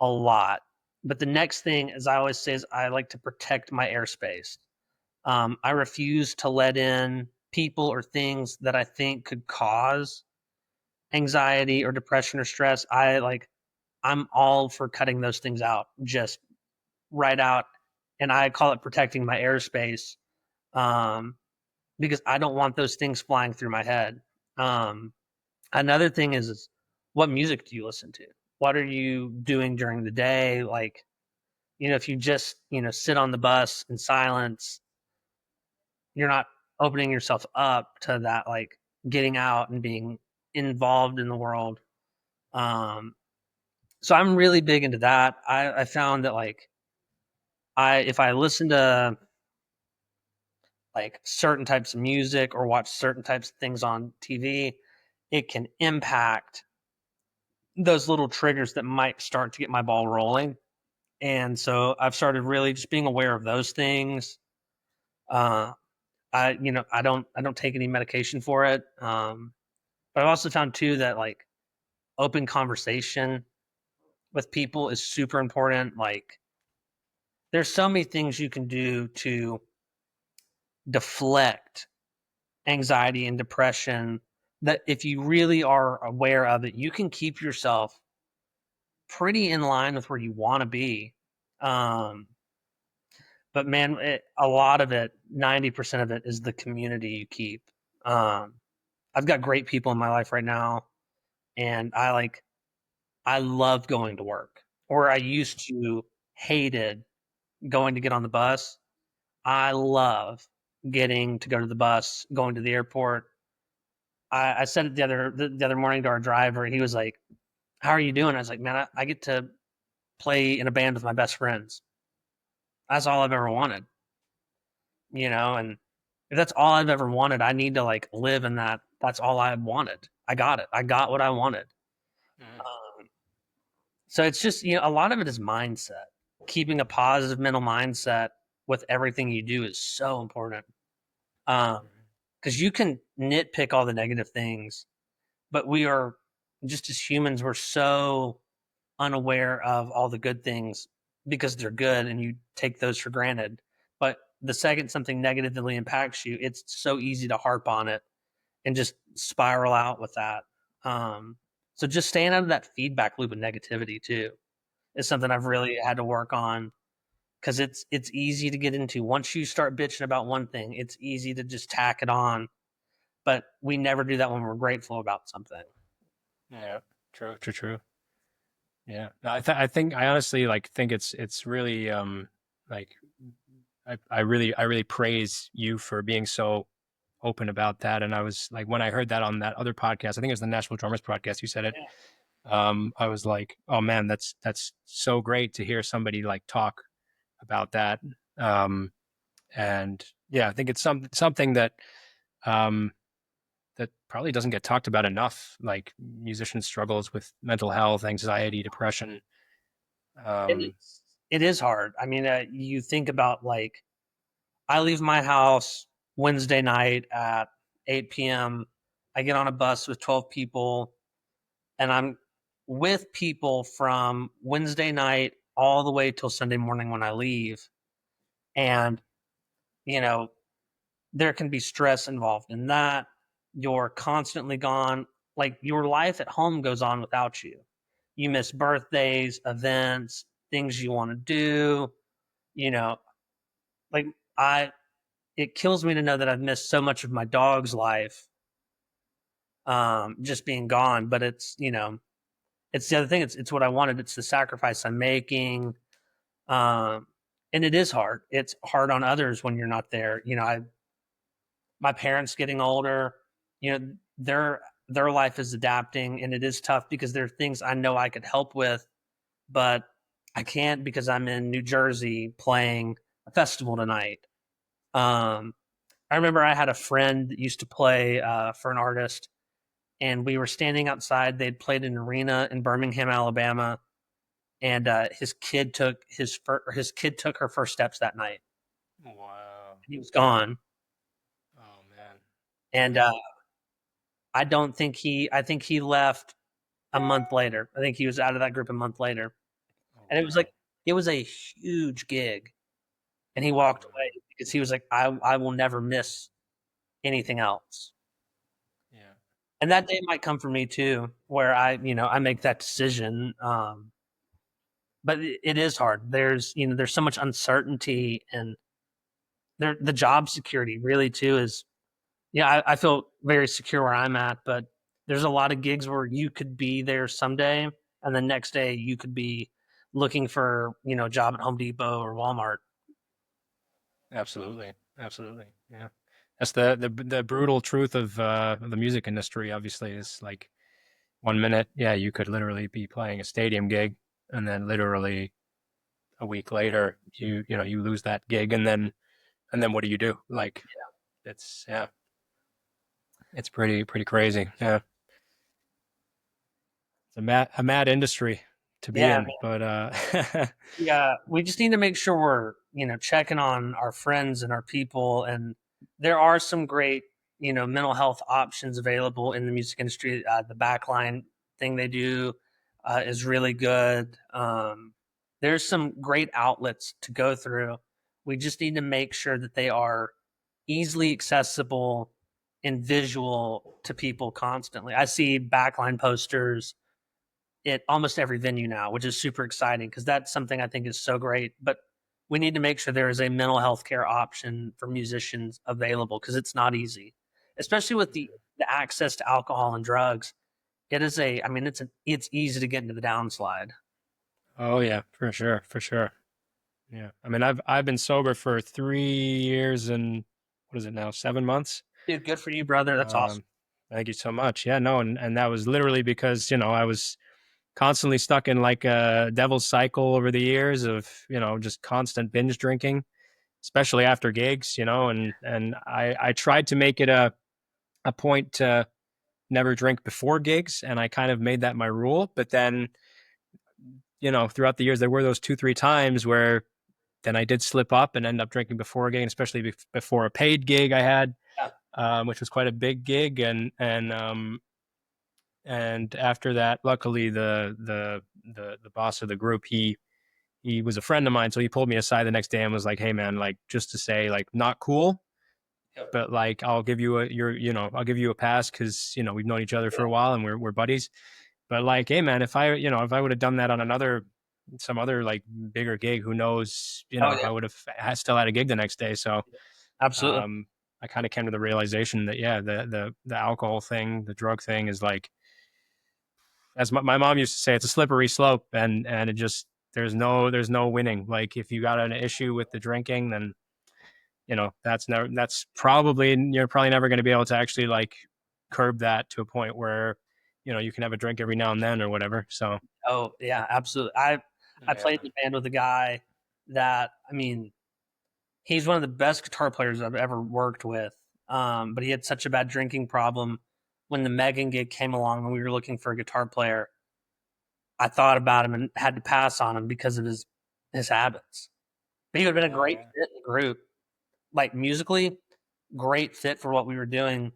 a lot. But the next thing, as I always say, is I like to protect my airspace. I refuse to let in people or things that I think could cause anxiety or depression or stress. I'm all for cutting those things out, just right out. And I call it protecting my airspace because I don't want those things flying through my head. Another thing is what music do you listen to? What are you doing during the day? Like, if you just, sit on the bus in silence, you're not opening yourself up to that, like getting out and being involved in the world. So I'm really big into that. I found that like if I listen to like certain types of music or watch certain types of things on TV, it can impact those little triggers that might start to get my ball rolling. And so I've started really just being aware of those things. I don't take any medication for it. But I've also found too that like open conversation with people is super important. Like there's so many things you can do to deflect anxiety and depression that if you really are aware of it, you can keep yourself pretty in line with where you want to be. But man, a lot of it, 90% of it is the community you keep. I've got great people in my life right now, and I love going to work, or I used to hated going to get on the bus. I love getting to go to the bus, going to the airport. I said it the other morning to our driver. He was like, "How are you doing?" I was like, "Man, I get to play in a band with my best friends. That's all I've ever wanted, you know." And if that's all I've ever wanted, I need to like live in that. That's all I wanted. I got it. I got what I wanted. Mhm. Um, so it's just a lot of it is mindset. Keeping a positive mental mindset with everything you do is so important. Because you can nitpick all the negative things, but we are just as humans, we're so unaware of all the good things because they're good and you take those for granted. But the second something negatively impacts you, it's so easy to harp on it and just spiral out with that. Um, so just staying out of that feedback loop of negativity too is something I've really had to work on because it's easy to get into. Once you start bitching about one thing, it's easy to just tack it on. But we never do that when we're grateful about something. Yeah, true. Yeah, no, I think I honestly like think it's really like I really praise you for being so open about that. And I was like, when I heard that on that other podcast, I think it was the Nashville Drummers podcast, you said it. I was like, oh man, that's so great to hear somebody like talk about that. And yeah, I think it's something that um, that probably doesn't get talked about enough. Like musician struggles with mental health, anxiety, depression. It Um, is, it is hard. I mean, you think about like I leave my house Wednesday night at 8 p.m. I get on a bus with 12 people, and I'm with people from Wednesday night all the way till Sunday morning when I leave. And, you know, there can be stress involved in that. You're constantly gone. Like your life at home goes on without you. You miss birthdays, events, things you want to do. You know, like I, it kills me to know that I've missed so much of my dog's life, just being gone. But it's the other thing. It's what I wanted. It's the sacrifice I'm making. Um, and it is hard. It's hard on others when you're not there. My parents getting older, their life is adapting, and it is tough because there are things I know I could help with, but I can't because I'm in New Jersey playing a festival tonight. Um, I remember I had a friend that used to play for an artist, and we were standing outside. They'd played an arena in Birmingham, Alabama, and his kid took her first steps that night. wow. He was gone, Oh man. and I think he left a month later. I think he was out of that group a month later. Oh And wow. it was a huge gig. And he Oh walked man. away because he was like, I will never miss anything else. Yeah. And that day might come for me too, where I make that decision. But it is hard. There's so much uncertainty, and the job security really too is, yeah, I feel very secure where I'm at, but there's a lot of gigs where you could be there someday, and the next day you could be looking for a job at Home Depot or Walmart. Absolutely. Absolutely. Yeah. That's the brutal truth of the music industry. Obviously, is like 1 minute, yeah, you could literally be playing a stadium gig, and then literally a week later, you lose that gig, and then what do you do? Like, it's yeah, it's pretty crazy. Yeah, it's a mad industry to be Yeah, in, but yeah, we just need to make sure we're checking on our friends and our people, and there are some great mental health options available in the music industry. The backline thing they do is really good. There's some great outlets to go through. We just need to make sure that they are easily accessible and visual to people constantly. I see backline posters at almost every venue now, which is super exciting because that's something I think is so great. But we need to make sure there is a mental health care option for musicians available because it's not easy, especially with the access to alcohol and drugs. I mean, it's easy to get into the downslide. oh yeah, for sure, for sure. Yeah. I mean, I've been sober for 3 years and what is it now? 7 months. Dude, good for you, brother. That's awesome. Thank you so much. Yeah, no, and that was literally because, I was constantly stuck in like a devil's cycle over the years of, just constant binge drinking, especially after gigs, and I tried to make it a point to never drink before gigs, and I kind of made that my rule. But then, throughout the years, there were those 2, 3 times where then I did slip up and end up drinking before a gig, especially before a paid gig I had, Yeah. which was quite a big gig, and after that, luckily the boss of the group, he was a friend of mine, so he pulled me aside the next day and was like, "Hey man, like just to say like not cool, but like I'll give you I'll give you a pass because we've known each other for a while and we're buddies. But like, hey man, if I would have done that on some other like bigger gig, who knows, Oh if yeah, I would have still had a gig the next day. So absolutely. I kind of came to the realization that yeah, the alcohol thing, the drug thing is like, as my mom used to say, it's a slippery slope, and it just there's no winning. Like if you got an issue with the drinking, then that's probably, you're probably never going to be able to actually like curb that to a point where you can have a drink every now and then or whatever. So Oh yeah, absolutely. I yeah. played in a band with a guy that, I mean, he's one of the best guitar players I've ever worked with. But he had such a bad drinking problem. When the Megan gig came along and we were looking for a guitar player, I thought about him and had to pass on him because of his habits. But he would have been a great fit in the group, like musically, great fit for what we were doing.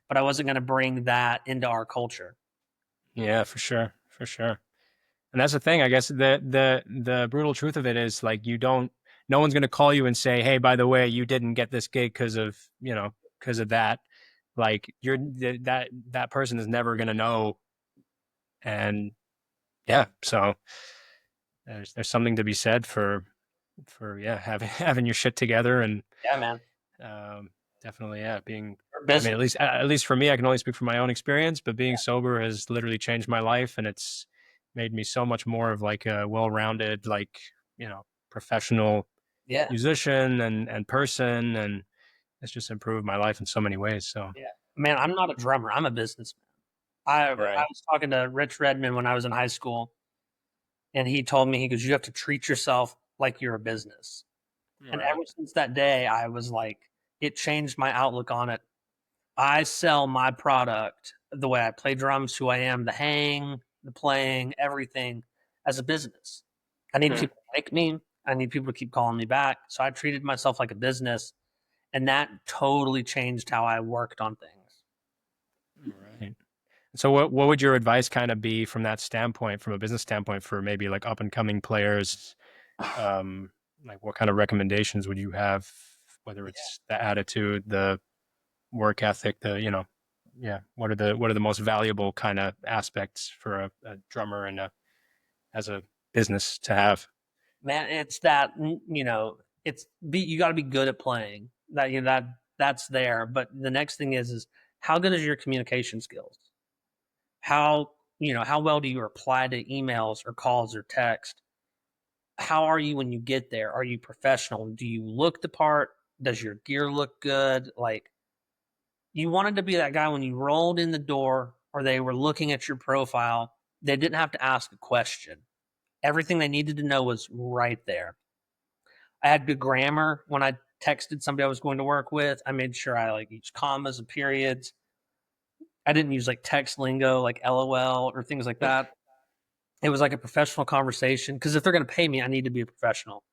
But I wasn't going to bring that into our culture. Yeah, for sure, for sure. And that's the thing, I guess the brutal truth of it is like no one's going to call you and say, "Hey, by the way, you didn't get this gig because of that." Like that person is never going to know. And yeah, so there's something to be said for yeah, having having your shit together and Yeah, man. um definitely, yeah, being, We're I mean, busy. at least for me, I can only speak from my own experience, but being sober has literally changed my life, and it's made me so much more of like a well-rounded, like, professional Yeah. musician and person, and it's just improved my life in so many ways. So Yeah. Man, I'm not a drummer. I'm a businessman. I right. was talking to Rich Redmond when I was in high school, and he told me, he goes, "You have to treat yourself like you're a business." And Right. ever since that day, I was like, it changed my outlook on it. I sell my product, the way I play drums, who I am, the hang, the playing, everything, as a business. I need Hmm. people to like me. I need people to keep calling me back. So I treated myself like a business, and that totally changed how I worked on things. Right. So what would your advice kind of be from that standpoint, from a business standpoint, for maybe like up and coming players? Um, like what kind of recommendations would you have, whether it's the attitude, the work ethic, yeah, what are the most valuable kind of aspects for a drummer and as a business to have? Man, it's that, you got to be good at playing. That's there. But the next thing is how good is your communication skills? How well do you reply to emails or calls or text? How are you when you get there? Are you professional? Do you look the part? Does your gear look good? Like, you wanted to be that guy when you rolled in the door or they were looking at your profile, they didn't have to ask a question. Everything they needed to know was right there. I had good grammar when I texted somebody I was going to work with. I made sure I like used commas and periods. I didn't use like text lingo like LOL or things like that. It was like a professional conversation, because if they're going to pay me, I need to be a professional.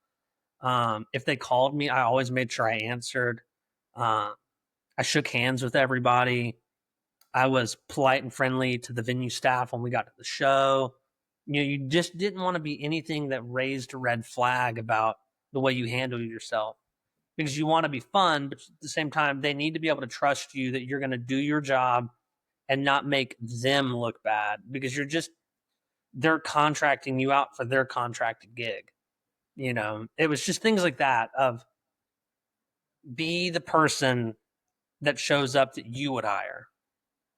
If they called me, I always made sure I answered. Uh, I shook hands with everybody. I was polite and friendly to the venue staff when we got to the show. You just didn't want to be anything that raised a red flag about the way you handle yourself, because you want to be fun, but at the same time, they need to be able to trust you that you're going to do your job and not make them look bad, because they're contracting you out for their contracted gig. It was just things like that of, be the person that shows up that you would hire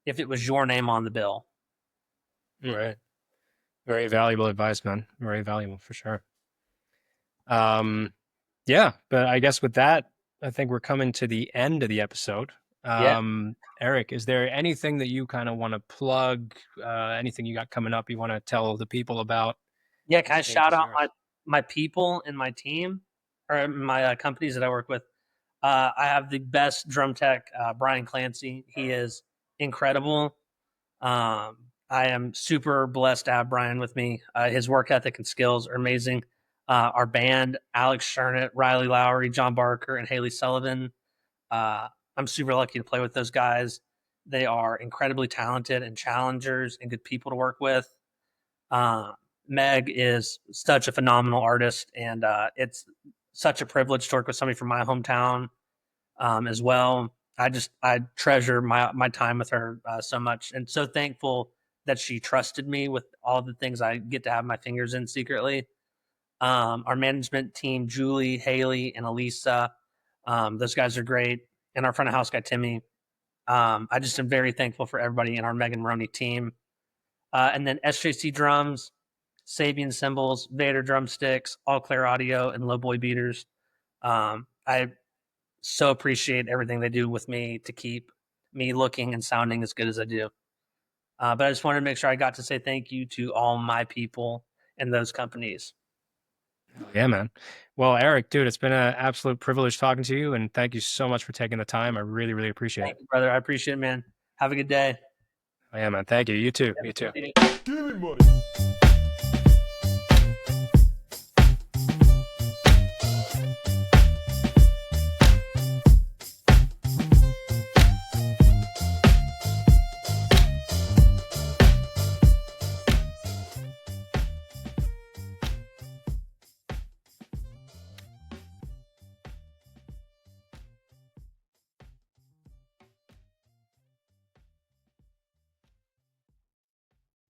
if it was your name on the bill. Right. Very valuable advice, man. Very valuable for sure. Yeah, but I guess with that, I think we're coming to the end of the episode. Yeah. Eric, is there anything that you kind of want to plug? Anything you got coming up you want to tell the people about? Yeah, The can I stage shout is out yours. my people and my team or my companies that I work with? I have the best drum tech, Brian Clancy. He is incredible. I am super blessed to have Brian with me. His work ethic and skills are amazing. Our band, Alex Shernitt, Riley Lowry, John Barker, and Haley Sullivan. I'm super lucky to play with those guys. They are incredibly talented and challengers and good people to work with. Uh, Meg is such a phenomenal artist, and it's such a privilege to work with somebody from my hometown as well. I treasure my time with her so much, and so thankful that she trusted me with all the things I get to have my fingers in secretly. Our management team, Julie, Haley, and Elisa, those guys are great, and our front of house guy Timmy. I just am very thankful for everybody in our Megan Moroney team. And then SJC drums, Sabian cymbals, Vader drumsticks, All Clear audio, and Low Boy beaters. I so appreciate everything they do with me to keep me looking and sounding as good as I do. But I just wanted to make sure I got to say thank you to all my people in those companies. Yeah, man. Well, Eric, dude, it's been an absolute privilege talking to you, and thank you so much for taking the time. I really, really appreciate Thank it. you, brother. I appreciate it, man. Have a good day. Yeah, man. Thank you. You too. You too. Yeah. Give me money.